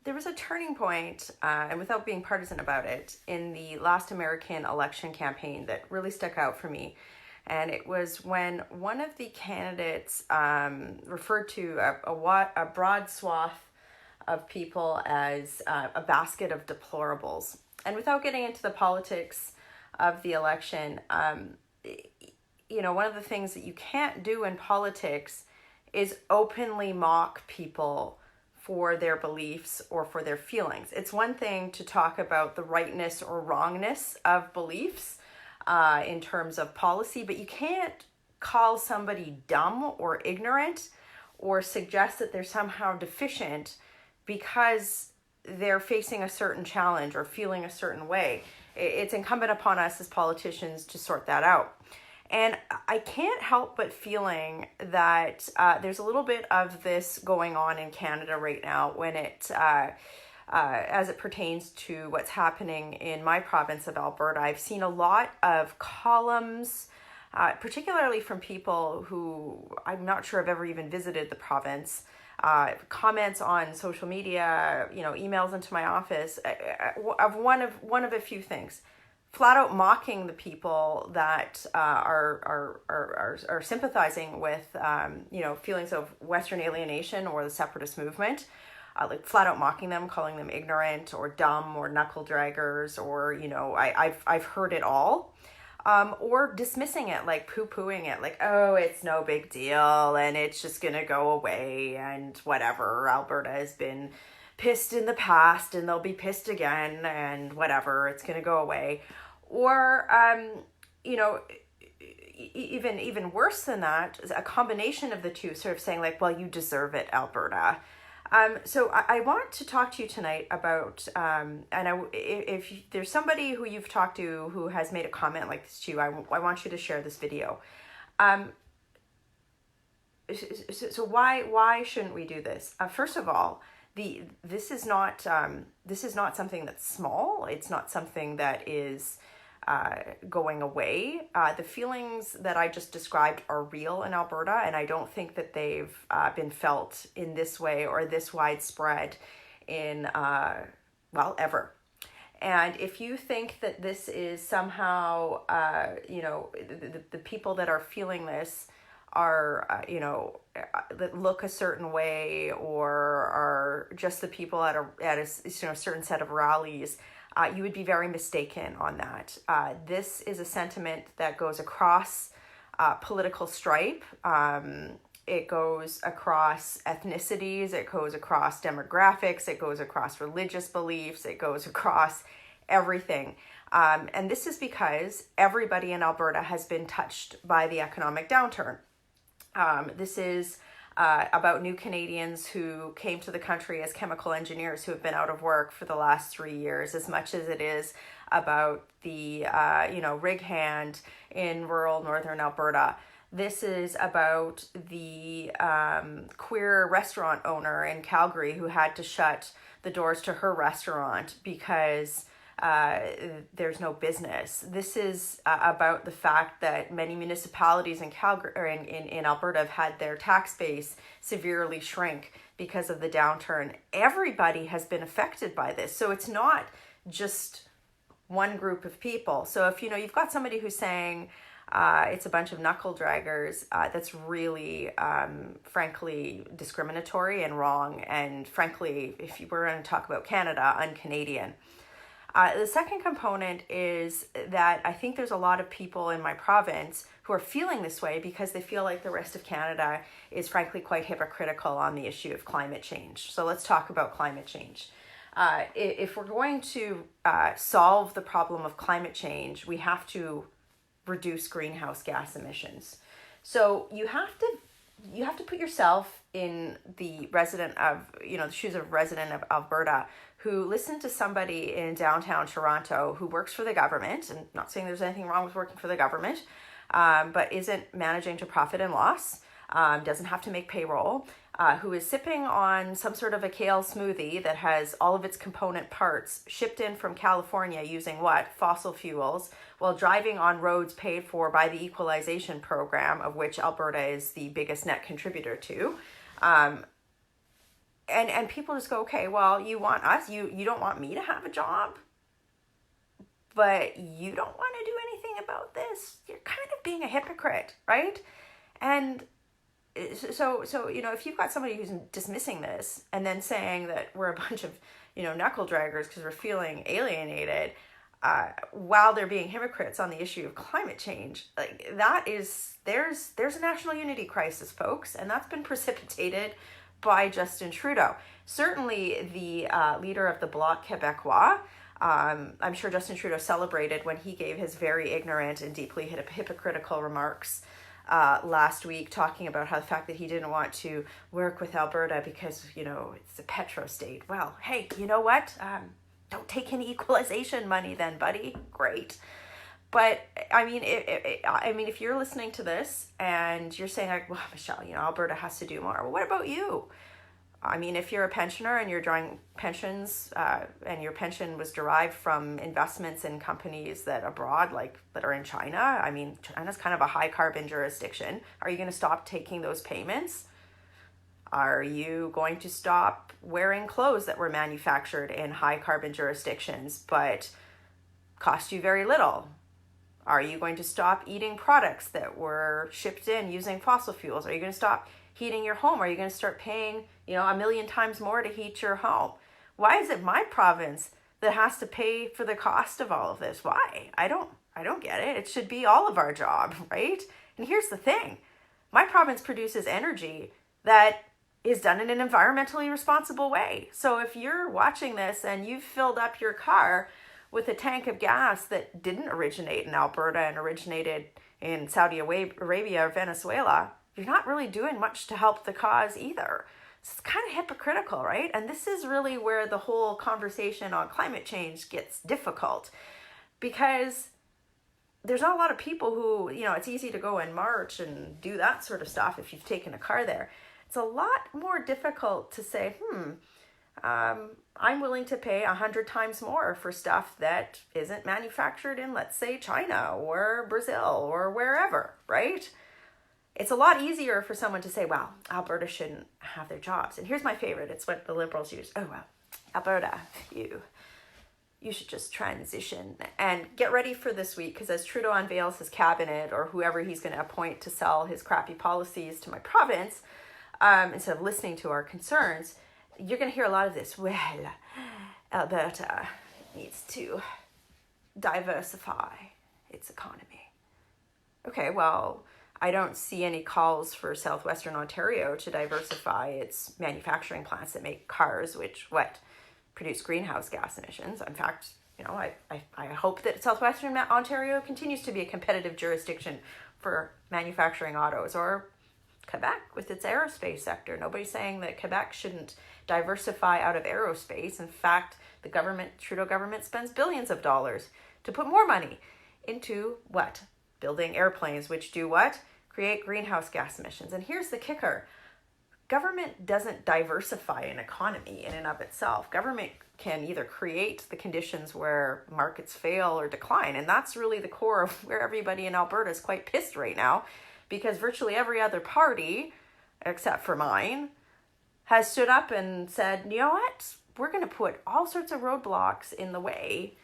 There was a turning point, and without being partisan about it, in the last American election campaign that really stuck out for me. And it was when one of the candidates referred to a broad swath of people as a basket of deplorables. And without getting into the politics of the election, one of the things that you can't do in politics is openly mock people for their beliefs or for their feelings. It's one thing to talk about the rightness or wrongness of beliefs in terms of policy, but you can't call somebody dumb or ignorant or suggest that they're somehow deficient because they're facing a certain challenge or feeling a certain way. It's incumbent upon us as politicians to sort that out. And I can't help but feeling that there's a little bit of this going on in Canada right now when as it pertains to what's happening in my province of Alberta. I've seen a lot of columns, particularly from people who I'm not sure have ever even visited the province, comments on social media, emails into my office of one of a few things. Flat out mocking the people that are sympathizing with feelings of Western alienation or the separatist movement, like flat out mocking them, calling them ignorant or dumb or knuckle draggers, or I've heard it all, or dismissing it, like poo-pooing it, like, oh, it's no big deal and it's just gonna go away and whatever. Alberta has been pissed in the past and they'll be pissed again and whatever, it's going to go away. Or even worse than that, a combination of the two, sort of saying like, well, you deserve it, Alberta. So I want to talk to you tonight about, if there's somebody who you've talked to who has made a comment like this to you, I want you to share this video. So why shouldn't we do this? First of all, this is not something that's small. It's not something that is going away. The feelings that I just described are real in Alberta, and I don't think that they've been felt in this way or this widespread in ever. And if you think that this is somehow the people that are feeling this are that look a certain way, or are just the people at a certain set of rallies, you would be very mistaken on that. This is a sentiment that goes across political stripe. It goes across ethnicities, it goes across demographics, it goes across religious beliefs, it goes across everything. And this is because everybody in Alberta has been touched by the economic downturn. This is about new Canadians who came to the country as chemical engineers who have been out of work for the last 3 years, as much as it is about the rig hand in rural northern Alberta. This is about the queer restaurant owner in Calgary who had to shut the doors to her restaurant because there's no business. This is about the fact that many municipalities in Calgary or in Alberta have had their tax base severely shrink because of the downturn. Everybody has been affected by this. So it's not just one group of people. So if you've got somebody who's saying it's a bunch of knuckle draggers, that's really frankly discriminatory and wrong, and frankly, if you were going to talk about Canada, un-Canadian. The second component is that I think there's a lot of people in my province who are feeling this way because they feel like the rest of Canada is frankly quite hypocritical on the issue of climate change. So let's talk about climate change. If we're going to solve the problem of climate change, we have to reduce greenhouse gas emissions. So you have to put yourself in the shoes of a resident of Alberta who listened to somebody in downtown Toronto who works for the government, and not saying there's anything wrong with working for the government, but isn't managing to profit and loss, doesn't have to make payroll, who is sipping on some sort of a kale smoothie that has all of its component parts shipped in from California using fossil fuels, while driving on roads paid for by the equalization program, of which Alberta is the biggest net contributor to. and people just go, okay, well, you want us, you don't want me to have a job, but you don't want to do anything about this. You're kind of being a hypocrite, right? And so if you've got somebody who's dismissing this and then saying that we're a bunch of knuckle draggers because we're feeling alienated, while they're being hypocrites on the issue of climate change, like that is there's a national unity crisis, folks, and that's been precipitated by Justin Trudeau. Certainly the leader of the Bloc Québécois. I'm sure Justin Trudeau celebrated when he gave his very ignorant and deeply hypocritical remarks last week, talking about how the fact that he didn't want to work with Alberta because, it's a petro state. Well, hey, you know what? Don't take any equalization money then, buddy. Great. But I mean, if you're listening to this and you're saying, like, well, Michelle, Alberta has to do more. Well, what about you? I mean, if you're a pensioner and you're drawing pensions, and your pension was derived from investments in companies that abroad, like that are in China. I mean, China's kind of a high carbon jurisdiction. Are you going to stop taking those payments? Are you going to stop wearing clothes that were manufactured in high carbon jurisdictions but cost you very little? Are you going to stop eating products that were shipped in using fossil fuels? Are you going to stop heating your home? Are you going to start paying, a million times more to heat your home? Why is it my province that has to pay for the cost of all of this? Why? I don't get it. It should be all of our job, right? And here's the thing. My province produces energy that is done in an environmentally responsible way. So if you're watching this and you've filled up your car with a tank of gas that didn't originate in Alberta and originated in Saudi Arabia or Venezuela, you're not really doing much to help the cause either. So it's kind of hypocritical, right? And this is really where the whole conversation on climate change gets difficult, because there's not a lot of people who, it's easy to go and march and do that sort of stuff if you've taken a car there. It's a lot more difficult to say, I'm willing to pay 100 times more for stuff that isn't manufactured in, let's say, China or Brazil or wherever, right? It's a lot easier for someone to say, well, Alberta shouldn't have their jobs. And here's my favorite. It's what the Liberals use. Oh, well, Alberta, you should just transition. And get ready for this week, because as Trudeau unveils his cabinet or whoever he's going to appoint to sell his crappy policies to my province, instead of listening to our concerns, you're going to hear a lot of this. Well, Alberta needs to diversify its economy. Okay, well, I don't see any calls for southwestern Ontario to diversify its manufacturing plants that make cars, which produce greenhouse gas emissions. In fact, I hope that southwestern Ontario continues to be a competitive jurisdiction for manufacturing autos, or Quebec with its aerospace sector. Nobody's saying that Quebec shouldn't diversify out of aerospace. In fact, the Trudeau government spends billions of dollars to put more money into building airplanes, which do create greenhouse gas emissions. And here's the kicker. Government doesn't diversify an economy in and of itself. Government can either create the conditions where markets fail or decline. And that's really the core of where everybody in Alberta is quite pissed right now, because virtually every other party, except for mine, has stood up and said, you know what? We're going to put all sorts of roadblocks in the way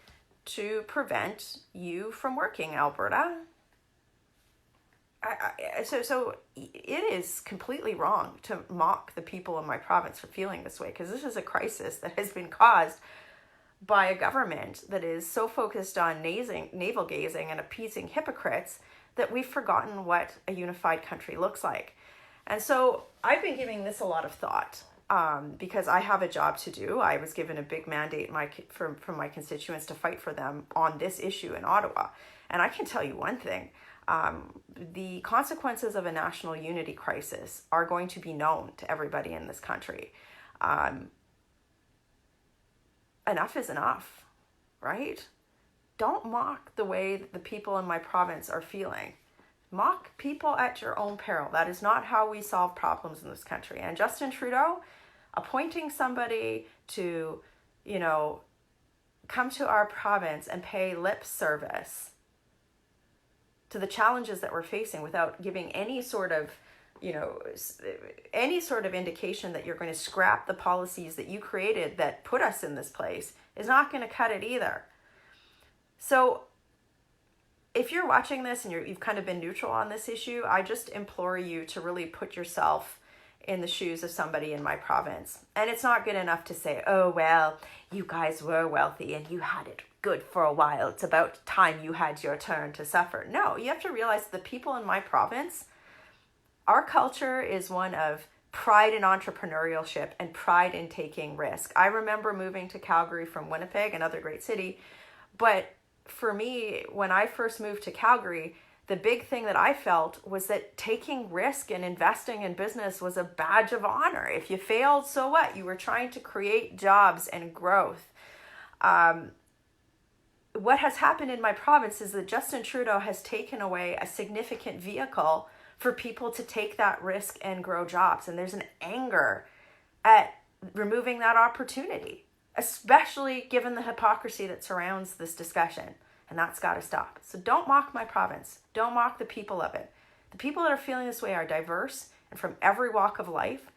to prevent you from working, Alberta. So it is completely wrong to mock the people in my province for feeling this way, because this is a crisis that has been caused by a government that is so focused on navel-gazing and appeasing hypocrites that we've forgotten what a unified country looks like. And so I've been giving this a lot of thought, because I have a job to do. I was given a big mandate from my constituents to fight for them on this issue in Ottawa. And I can tell you one thing. The consequences of a national unity crisis are going to be known to everybody in this country. Enough is enough, right? Don't mock the way that the people in my province are feeling. Mock people at your own peril. That is not how we solve problems in this country. And Justin Trudeau, appointing somebody to, come to our province and pay lip service to the challenges that we're facing without giving any sort of you know, any sort of indication that you're going to scrap the policies that you created that put us in this place is not going to cut it either. So if you're watching this and you've kind of been neutral on this issue, I just implore you to really put yourself in the shoes of somebody in my province. And it's not good enough to say, oh, well, you guys were wealthy and you had it good for a while. It's about time you had your turn to suffer. No, you have to realize the people in my province, our culture is one of pride in entrepreneurship and pride in taking risk. I remember moving to Calgary from Winnipeg, another great city. But for me, when I first moved to Calgary, the big thing that I felt was that taking risk and investing in business was a badge of honor. If you failed, so what? You were trying to create jobs and growth. What has happened in my province is that Justin Trudeau has taken away a significant vehicle for people to take that risk and grow jobs. And there's an anger at removing that opportunity, especially given the hypocrisy that surrounds this discussion. And that's got to stop. So don't mock my province. Don't mock the people of it. The people that are feeling this way are diverse and from every walk of life.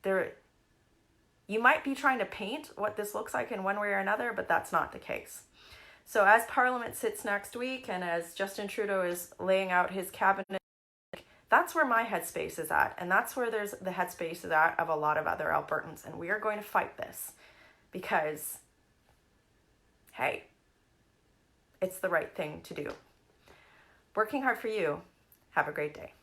You might be trying to paint what this looks like in one way or another, but that's not the case. So as Parliament sits next week and as Justin Trudeau is laying out his cabinet, that's where my headspace is at. And that's where there's the headspace is at of a lot of other Albertans. And we are going to fight this because, hey, it's the right thing to do. Working hard for you. Have a great day.